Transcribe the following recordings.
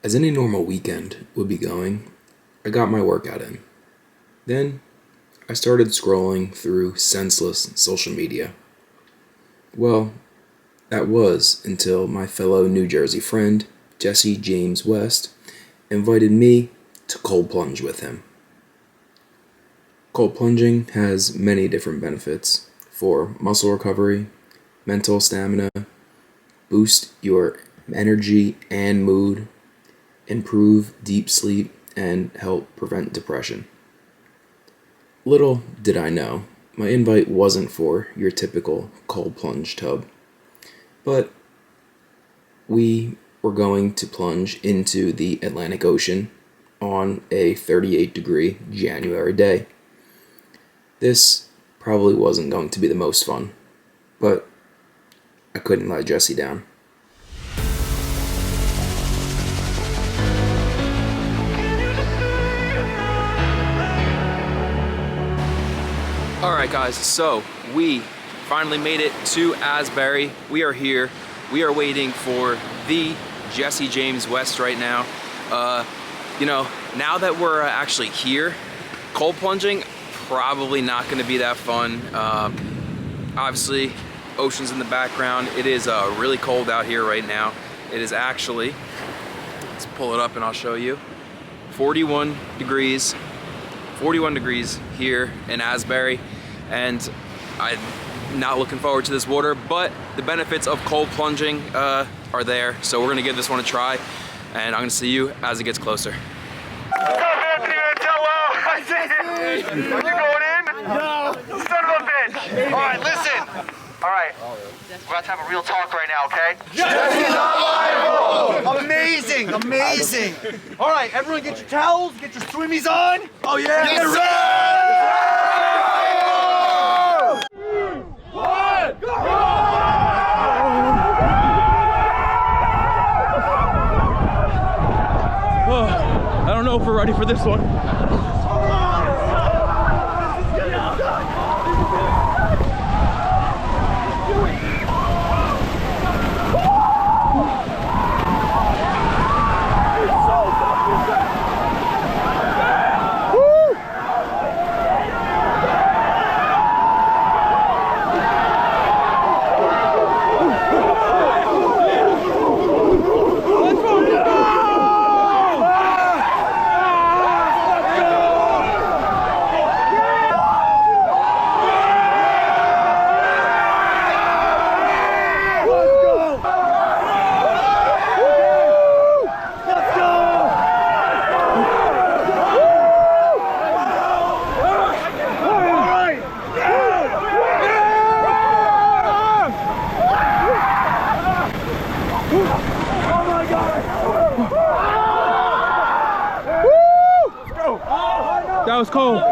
As any normal weekend would be going, I got my workout in. Then, I started scrolling through senseless social media. Well, that was until my fellow New Jersey friend, Jesse James West, invited me to cold plunge with him. Cold plunging has many different benefits for muscle recovery, mental stamina, boost your energy and mood, improve deep sleep, and help prevent depression. Little did I know, my invite wasn't for your typical cold plunge tub, but we were going to plunge into the Atlantic Ocean on a 38-degree January day. This probably wasn't going to be the most fun, but I couldn't let Jesse down. Alright guys, so we finally made it to Asbury. We are here. We are waiting for the Jesse James West right now. Now that we're actually here, cold plunging, probably not going to be that fun. Obviously, ocean's in the background. It is really cold out here right now. It is actually, let's pull it up and I'll show you, 41 degrees here in Asbury, and I'm not looking forward to this water, but the benefits of cold plunging are there, so we're going to give this one a try, and I'm going to see you as it gets closer. Are you going in? No. Son of a bitch. All right, listen. All right. We're about to have a real talk right now, okay? Jesse's not liable! Amazing, amazing. All right, everyone get your towels, get your swimmies on. Oh yeah! Get Yes, ready. 3, 2, 1, go! I don't know if we're ready for this one. That was cold. Dude,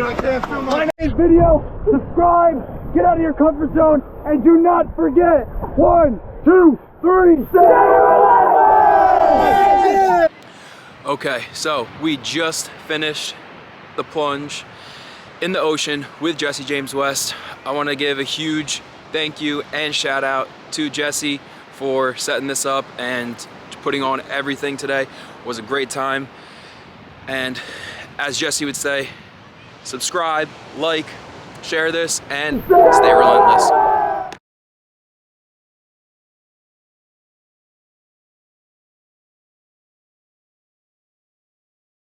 I can't feel my Video, subscribe, get out of your comfort zone, and do not forget 1, 2, 3, say Okay, so we just finished the plunge in the ocean with Jesse James West. I want to give a huge thank you and shout out to Jesse for setting this up and putting on everything today. It was a great time. And as Jesse would say, subscribe, like, share this, and stay relentless.